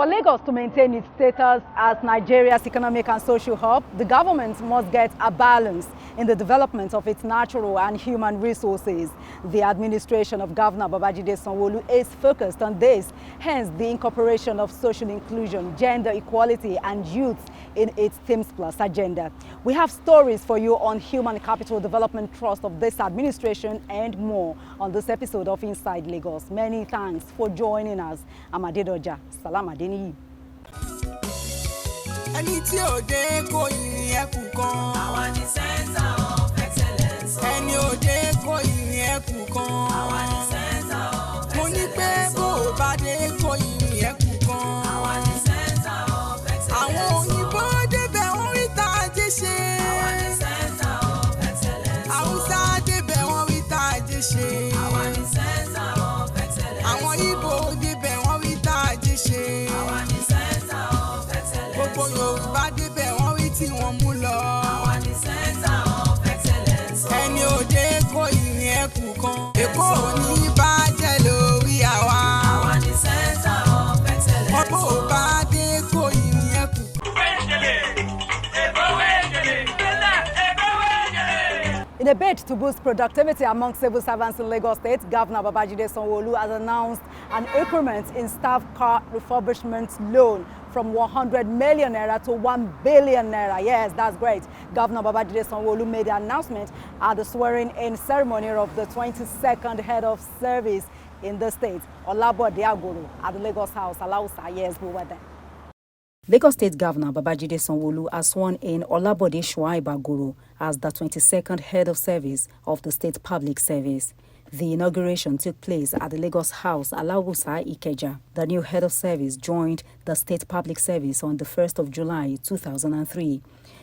For Lagos to maintain its status as Nigeria's economic and social hub, the government must get a balance in the development of its natural and human resources. The administration of Governor Babajide Sanwo-Olu is focused on this, hence the incorporation of social inclusion, gender equality and youth in its Themes Plus agenda. We have stories for you on Human Capital Development Trust of this administration and more on this episode of Inside Lagos. Many thanks for joining us. I'm Adedoja. Salam Adeniyi. Ẹni tí ò dé kò yìn ẹkùn kan. Àwa ni center of excellence. Ẹni ò dé kò yìn ẹkùn kan. Àwa ni center of excellence. Mo ní pé bó o bá dé kò yìn ẹkùn kan. Àwa ni center of excellence. Àwọn òyìnbó débẹ̀ wọ́n rí tá a jẹ́ ṣe. Àwa ni center of excellence. Haúsá débẹ̀ wọ́n rí tá a jẹ́ ṣe. Àwa ni center of excellence. Àwọn Ìgbò débẹ̀ wọ́n rí tá a jẹ́ ṣe. Àwa ni center of excellence. Gbogbo Yorùbá débẹ̀ wọ́n rí tí wọ́n mú lọ. Àwa ni center of excellence. Ẹni òde kò yìn ẹkùn kan. Èkó ò ní bàjẹ́ lórí àwa. Àwa ni center of excellence. Ọ̀pọ̀ ò bá dé kò yìn ẹkùn. In a bid to boost productivity among civil servants in Lagos State, Governor Babajide Sanwo-Olu has announced an increment in staff car refurbishment loan from 100 million naira to 1 billion naira. Yes, that's great. Governor Babajide Sanwo-Olu made the announcement at the swearing-in ceremony of the 22nd head of service in the state, Olabode Agoro, at the Lagos House, Alausa. Yes, we were there. Lagos State Governor Babajide Sanwo-Olu has sworn in Olabode Agoro as the 22nd head of service of the state public service. The inauguration took place at the Lagos House, Alausa, Ikeja. The new head of service joined the state public service on the 1st of July 2003.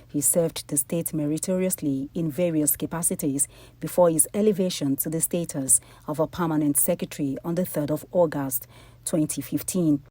He served the state meritoriously in various capacities before his elevation to the status of a permanent secretary on the 3rd of August 2015.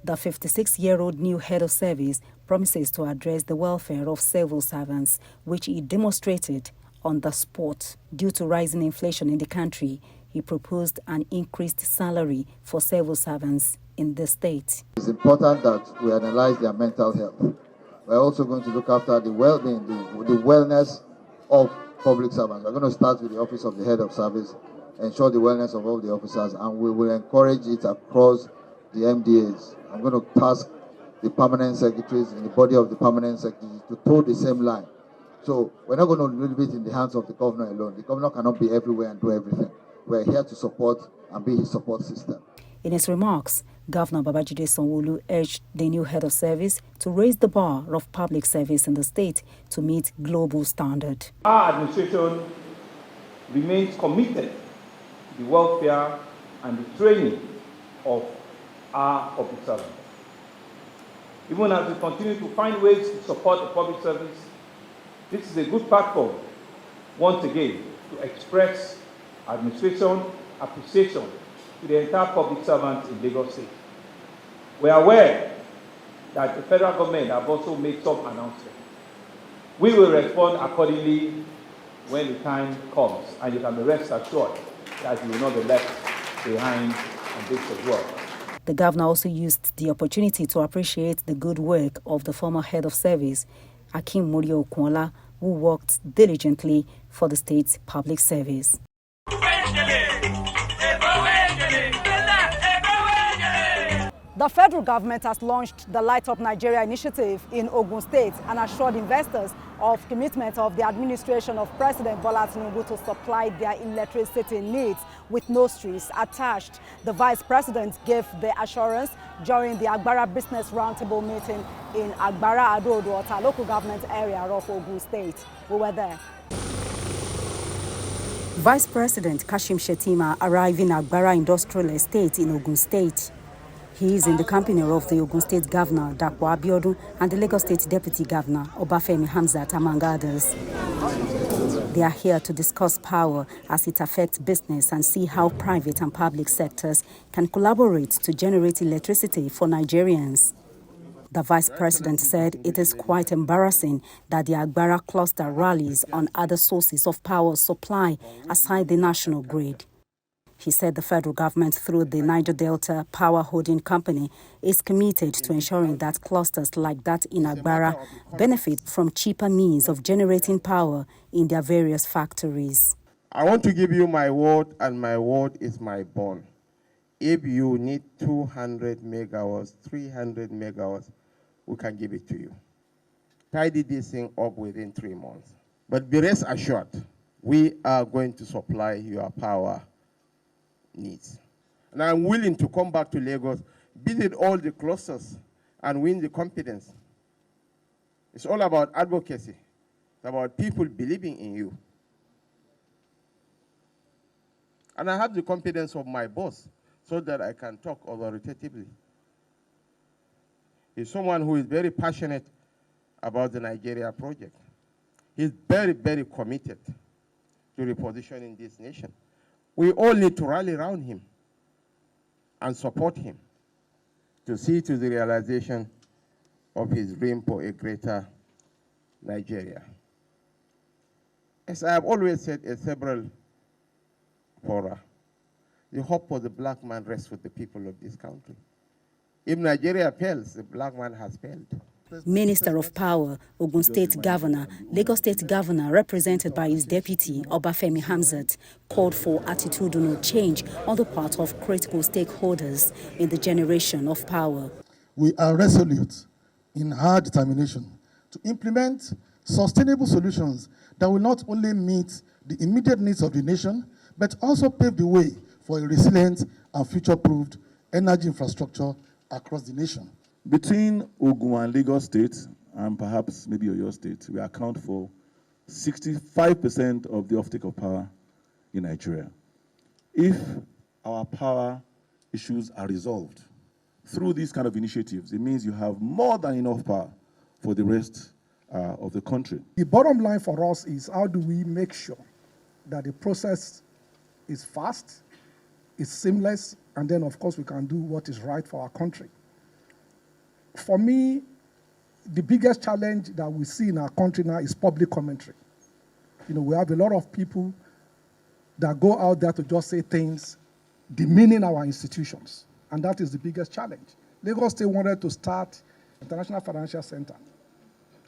The 56-year-old new head of service promises to address the welfare of civil servants, which he demonstrated on the spot. Due to rising inflation in the country, he proposed an increased salary for civil servants in the state. It's important that we analyze their mental health. We're also going to look after the well-being, the wellness of public servants. We're going to start with the office of the head of service, ensure the wellness of all the officers, and we will encourage it across the MDAs. I'm going to task the permanent secretaries in the body of the permanent secretaries to toe the same line. So we're not going to leave it in the hands of the governor alone. The governor cannot be everywhere and do everything. We're here to support and be his support system. In his remarks, Governor Babajide Sanwo-Olu urged the new head of service to raise the bar of public service in the state to meet global standard. Our administration remains committed to the welfare and the training of our public servants. Even as we continue to find ways to support the public service, this is a good platform, once again, to express administration appreciation to the entire public servants in Lagos State. We are aware that the federal government have also made some announcements. We will respond accordingly when the time comes, and you can be rest assured that you will not be left behind on this as well. The governor also used the opportunity to appreciate the good work of the former head of service, Akim Murio Okunola, who worked diligently for the state's public service. The federal government has launched the Light Up Nigeria initiative in Ogun State and assured investors of commitment of the administration of President Bola Tinubu to supply their electricity needs with no strings attached. The vice president gave the assurance during the Agbara Business Roundtable meeting in Agbara Ado-Odo-Ota local government area of Ogun State. We were there. Vice President Kashim Shettima arrived in Agbara Industrial Estate in Ogun State. He is in the company of the Ogun State Governor, Dapo Abiodun, and the Lagos State Deputy Governor, Obafemi Hamzat, among others. They are here to discuss power as it affects business and see how private and public sectors can collaborate to generate electricity for Nigerians. The Vice President said it is quite embarrassing that the Agbara cluster rallies on other sources of power supply aside the national grid. He said the federal government, through the Niger Delta Power Holding Company, is committed to ensuring that clusters like that in Agbara benefit from cheaper means of generating power in their various factories. I want to give you my word, and my word is my bond. If you need 200 megawatts, 300 megawatts, we can give it to you. Tidy this thing up within 3 months. But be rest assured, we are going to supply your power needs. And I'm willing to come back to Lagos, visit all the clusters, and win the confidence. It's all about advocacy. It's about people believing in you. And I have the confidence of my boss so that I can talk authoritatively. He's someone who is very passionate about the Nigeria project. He's very, very committed to repositioning this nation. We all need to rally around him and support him to see to the realization of his dream for a greater Nigeria. As I have always said at several fora, the hope for the black man rests with the people of this country. If Nigeria fails, the black man has failed. Minister of Power, Ogun State Governor, Lagos State Governor, represented by his deputy, Obafemi Hamzat, called for attitudinal change on the part of critical stakeholders in the generation of power. We are resolute in our determination to implement sustainable solutions that will not only meet the immediate needs of the nation, but also pave the way for a resilient and future-proofed energy infrastructure across the nation. Between Ogun and Lagos State, and perhaps maybe Oyo State, we account for 65% of the offtake of power in Nigeria. If our power issues are resolved through these kind of initiatives, it means you have more than enough power for the rest of the country. The bottom line for us is, how do we make sure that the process is fast, is seamless, and then, of course, we can do what is right for our country. For me, the biggest challenge that we see in our country now is public commentary. You know, we have a lot of people that go out there to just say things demeaning our institutions, and that is the biggest challenge. Lagos State wanted to start International Financial Center,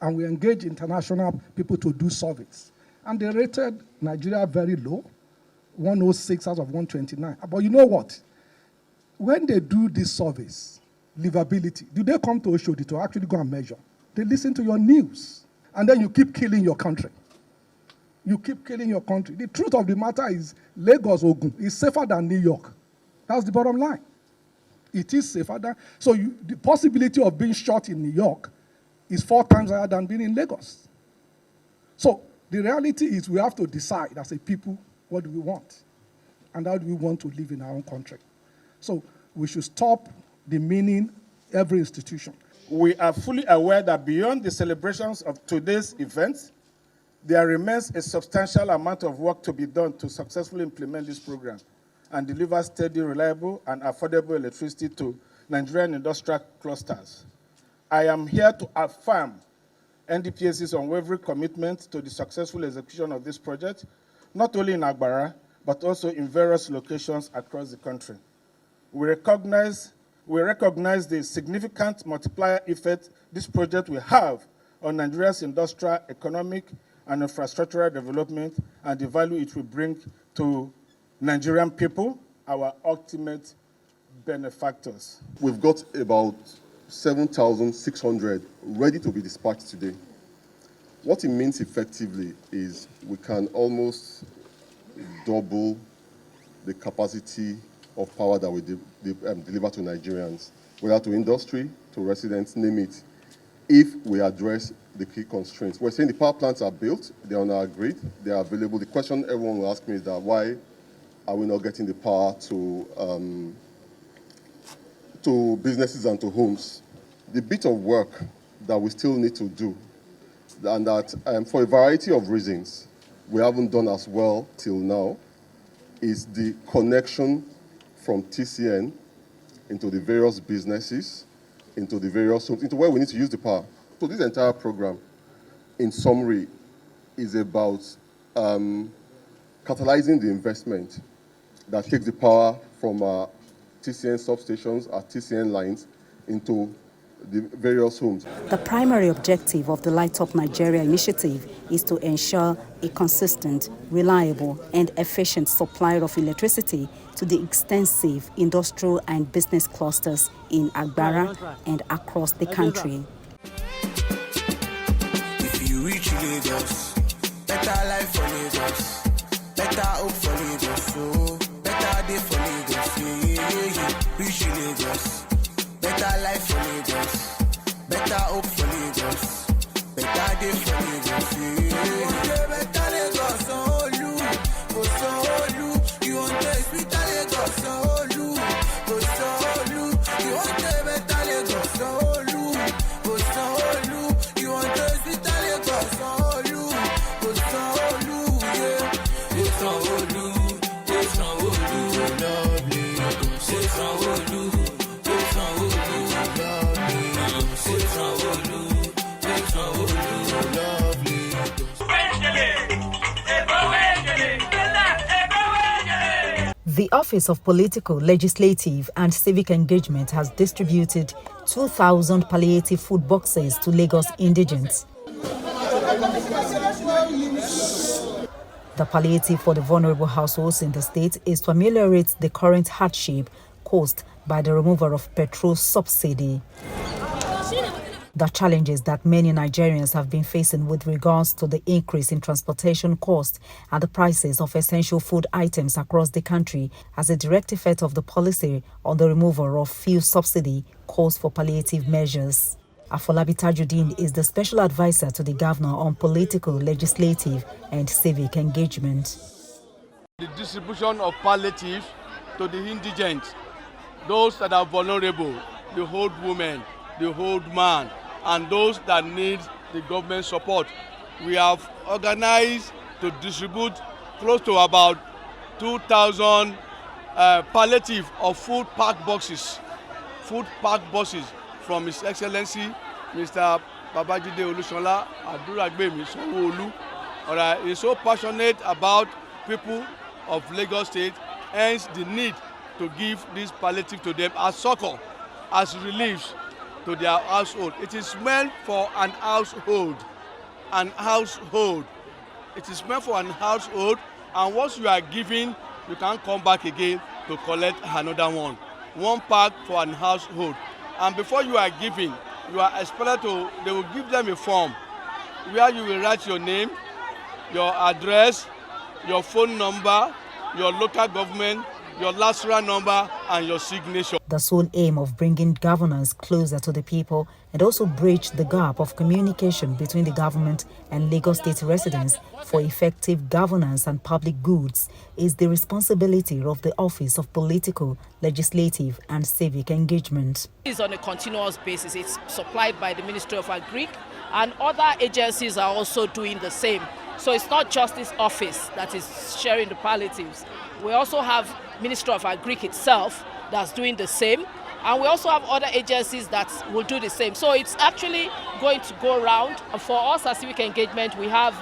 and we engaged international people to do surveys, and they rated Nigeria very low, 106 out of 129. But you know what? When they do these surveys, livability, do they come to Oshodi to actually go and measure? They listen to your news, and then you keep killing your country. You keep killing your country. The truth of the matter is, Lagos, Ogun is safer than New York. That's the bottom line. It is safer than, so the possibility of being shot in New York is 4 times higher than being in Lagos. So the reality is, we have to decide as a people, what do we want? And how do we want to live in our own country? So we should stop demeaning every institution. We are fully aware that beyond the celebrations of today's event, there remains a substantial amount of work to be done to successfully implement this program and deliver steady, reliable, and affordable electricity to Nigerian industrial clusters. I am here to affirm NDPAC's unwavering commitment to the successful execution of this project, not only in Agbara, but also in various locations across the country. We recognize the significant multiplier effect this project will have on Nigeria's industrial, economic, and infrastructural development, and the value it will bring to Nigerian people, our ultimate benefactors. We've got about 7,600 ready to be dispatched today. What it means effectively is we can almost double the capacity of power that we deliver to Nigerians, whether to industry, to residents, name it, if we address the key constraints. We're saying the power plants are built, they're on our grid, they are available. The question everyone will ask me is that, why are we not getting the power to businesses and to homes? The bit of work that we still need to do, and that for a variety of reasons we haven't done as well till now, is the connection from TCN into the various businesses, into the various homes, into where we need to use the power. So this entire program, in summary, is about catalyzing the investment that takes the power from our TCN substations, our TCN lines, into the various homes. The primary objective of the Light Up Nigeria initiative is to ensure a consistent, reliable and efficient supply of electricity to the extensive industrial and business clusters in Agbara and across the country. If you reach Lagos, better life for Lagos, better hope for Lagos, so better day for Lagos, yeah. Reach Lagos, better life for Lagos, better hope for Lagos, better day for Lagos, yeah. Better Lagos, oh you, you want to speak Lagos, oh you want to better Lagos, oh you want to speak Lagos, oh yeah. It's The Office of Political, Legislative and Civic Engagement has distributed 2,000 palliative food boxes to Lagos indigents. The palliative for the vulnerable households in the state is to ameliorate the current hardship caused by the removal of petrol subsidy. The challenges that many Nigerians have been facing with regards to the increase in transportation costs and the prices of essential food items across the country as a direct effect of the policy on the removal of fuel subsidy calls for palliative measures. Afolabi Tajuddin is the special advisor to the governor on political, legislative and civic engagement. The distribution of palliative to the indigent, those that are vulnerable, the old woman, the old man, and those that need the government support. We have organized to distribute close to about 2,000 palliative of food pack boxes from His Excellency Mr. Babajide Olusola Aduragbemi Sanwo-Olu. He's so passionate about people of Lagos State, hence the need to give this palliative to them as succor, as relief to their household. It is meant for an household. It is meant for an household, and once you are giving, you can come back again to collect another one. One pack for an household. And before you are giving, you are expected to, they will give them a form where you will write your name, your address, your phone number, your local government, your last round number and your signature. The sole aim of bringing governance closer to the people and also bridge the gap of communication between the government and Lagos State residents for effective governance and public goods is the responsibility of the Office of Political, Legislative and Civic Engagement. It's on a continuous basis. It's supplied by the Ministry of Agric, and other agencies are also doing the same. So it's not just this office that is sharing the palliatives. We also have Ministry of Agric itself that's doing the same, and we also have other agencies that will do the same. So it's actually going to go around. For us as civic engagement, we have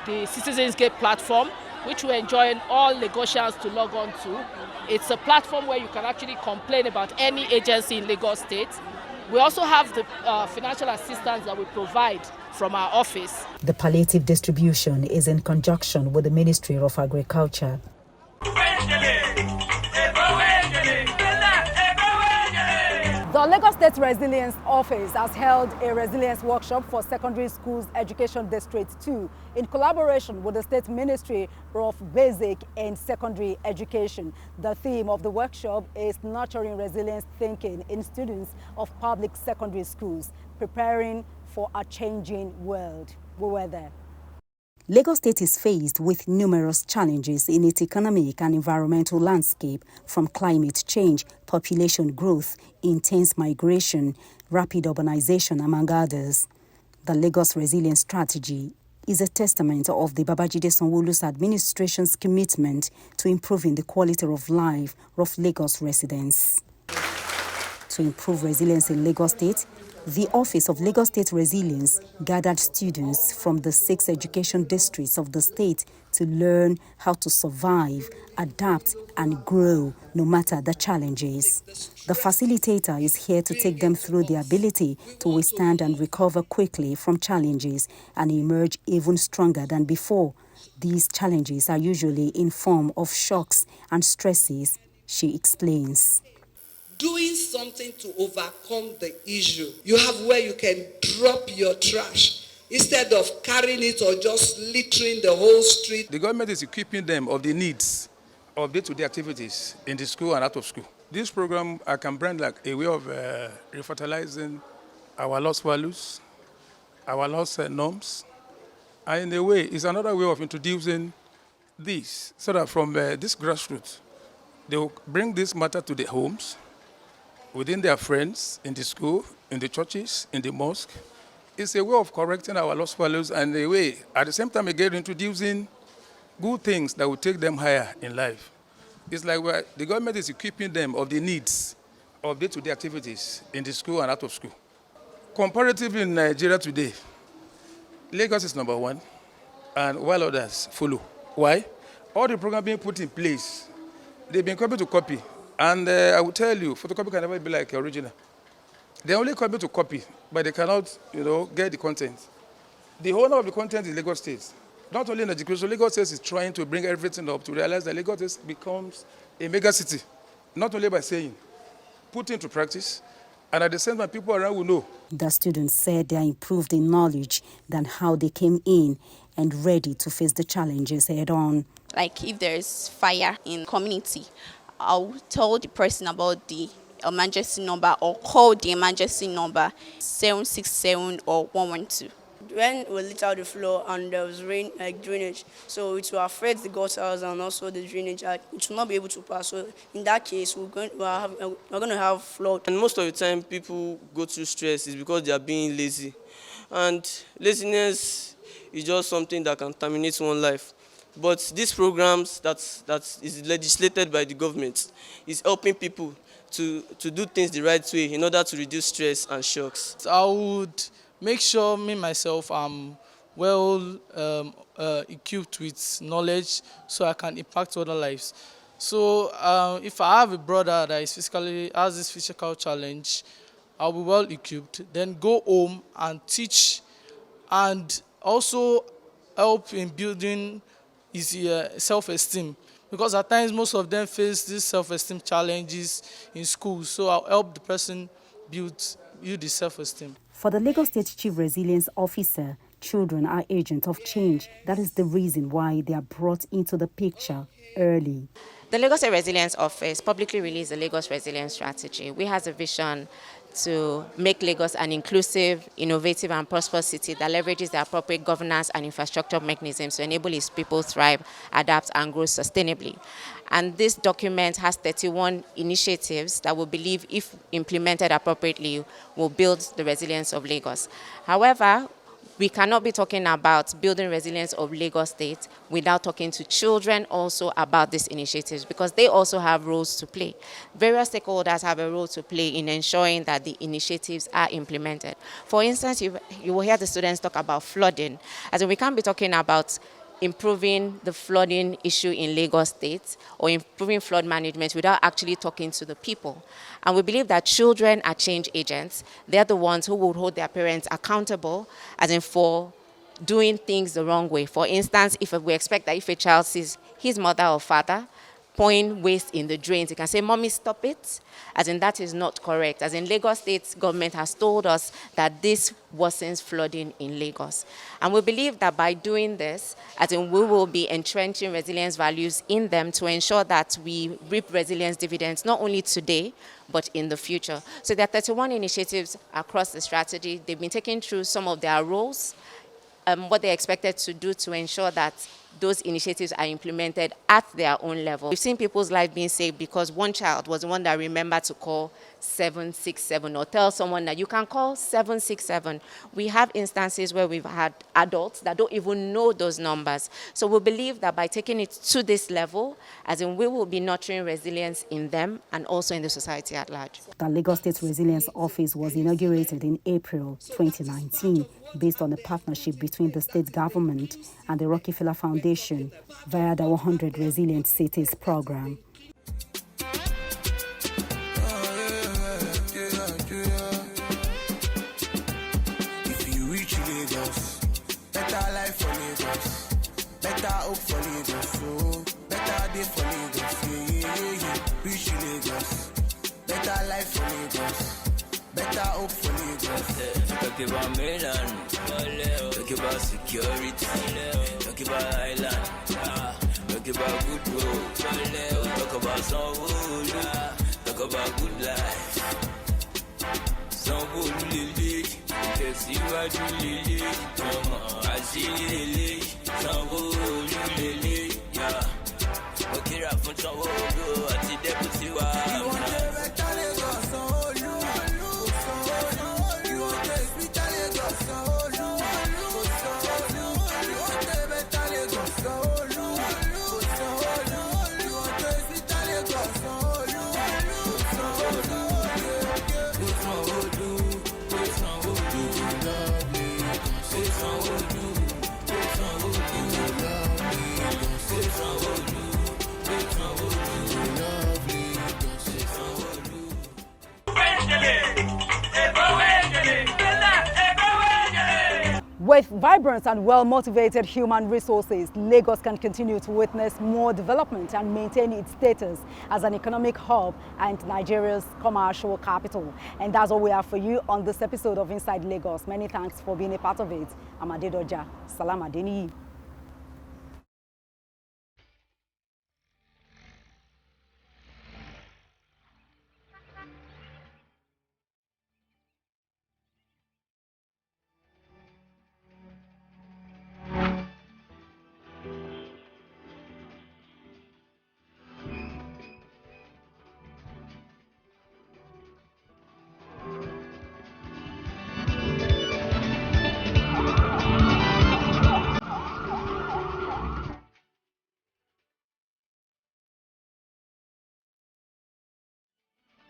the Citizens Gate platform, which we enjoin all Lagosians to log on to. It's a platform where you can actually complain about any agency in Lagos State. We also have the financial assistance that we provide from our office. The palliative distribution is in conjunction with the Ministry of Agriculture. The Lagos State Resilience Office has held a resilience workshop for Secondary Schools Education District 2 in collaboration with the State Ministry of Basic and Secondary Education. The theme of the workshop is nurturing resilience thinking in students of public secondary schools, preparing for a changing world. We were there. Lagos State is faced with numerous challenges in its economic and environmental landscape, from climate change, population growth, intense migration, rapid urbanization, among others. The Lagos Resilience Strategy is a testament of the Babajide Sanwo-Olu's administration's commitment to improving the quality of life of Lagos residents. To improve resilience in Lagos State, The Office of Lagos State Resilience gathered students from the 6 education districts of the state to learn how to survive, adapt, and grow no matter the challenges. The facilitator is here to take them through the ability to withstand and recover quickly from challenges and emerge even stronger than before. These challenges are usually in form of shocks and stresses, she explains. Doing something to overcome the issue. You have where you can drop your trash instead of carrying it or just littering the whole street. The government is equipping them of the needs of day-to-day activities in the school and out of school. This program I can brand like a way of refertilizing our lost values, our lost norms, and in a way it's another way of introducing this so that from this grassroots, they will bring this matter to the homes, within their friends, in the school, in the churches, in the mosque. It's a way of correcting our lost values and a way, at the same time, again, introducing good things that will take them higher in life. It's like the government is equipping them of the needs of day-to-day activities in the school and out of school. Comparatively in Nigeria today, Lagos is number 1, and while others follow. Why? All the programs being put in place, they've been copied to copy. And I will tell you, photocopy can never be like original. They only copy to copy, but they cannot, get the content. The owner of the content is Lagos State. Not only in education, Lagos State is trying to bring everything up to realize that Lagos State becomes a mega city, not only by saying, put into practice, and at the same time, people around will know. The students said they are improved in knowledge than how they came in and ready to face the challenges head on. Like if there is fire in community, I'll tell the person about the emergency number or call the emergency number 767 or 112. When we lit out the floor and there was rain, like drainage, so it will affect the gutters and also the drainage. It will not be able to pass. So in that case, we're going to have flood. And most of the time, people go through stress is because they are being lazy, and laziness is just something that can terminate one's life. But these programs that is legislated by the government is helping people to do things the right way in order to reduce stress and shocks. I would make sure myself I'm well equipped with knowledge so I can impact other lives. So if I have a brother that has this physical challenge, I'll be well equipped. Then go home and teach and also help in building is self-esteem, because at times most of them face these self-esteem challenges in school. So I'll help the person build the self-esteem. For the Lagos State Chief Resilience Officer, children are agents of change. That is the reason why they are brought into the picture early. The Lagos State Resilience Office publicly released the Lagos Resilience Strategy, which has a vision to make Lagos an inclusive, innovative and prosperous city that leverages the appropriate governance and infrastructure mechanisms to enable its people thrive, adapt and grow sustainably. And this document has 31 initiatives that we believe, if implemented appropriately, will build the resilience of Lagos. However, we cannot be talking about building resilience of Lagos State without talking to children also about these initiatives, because they also have roles to play. Various stakeholders have a role to play in ensuring that the initiatives are implemented. For instance, you will hear the students talk about flooding. As in, we can't be talking about improving the flooding issue in Lagos State or improving flood management without actually talking to the people. And we believe that children are change agents. They're the ones who will hold their parents accountable, as in for doing things the wrong way. For instance, if we expect that if a child sees his mother or father pouring waste in the drains, he can say, "Mommy, stop it." As in, that is not correct. As in, Lagos State government has told us that this worsens flooding in Lagos. And we believe that by doing this, as in, we will be entrenching resilience values in them to ensure that we reap resilience dividends not only today, but in the future. So there are 31 initiatives across the strategy. They've been taken through some of their roles, what they're expected to do to ensure that those initiatives are implemented at their own level. We've seen people's lives being saved because one child was the one that remembered to call 767 or tell someone that you can call 767. We have instances where we've had adults that don't even know those numbers. So we believe that by taking it to this level, as in we will be nurturing resilience in them and also in the society at large. The Lagos State Resilience Office was inaugurated in April 2019 based on a partnership between the state government and the Rockefeller Foundation via the 100 Resilient Cities program. If you reach Lagos, better life for Lagos, better hope for Lagos, oh, better day for Lagos, yeah. Reach Lagos, better life for Lagos, better hope for Lagos. Talk about mainland, talk about security, talk about island, talk about good road, talk about some wood, talk about good life. Some wood lily, tẹ̀síwájú lily, àṣírí lily, some wood lily, mo kíra fún Sanwó-Olú àti dẹ́kun wa. With vibrant and well-motivated human resources, Lagos can continue to witness more development and maintain its status as an economic hub and Nigeria's commercial capital. And that's all we have for you on this episode of Inside Lagos. Many thanks for being a part of it. I'm Adedoja. Salam Adeniyi.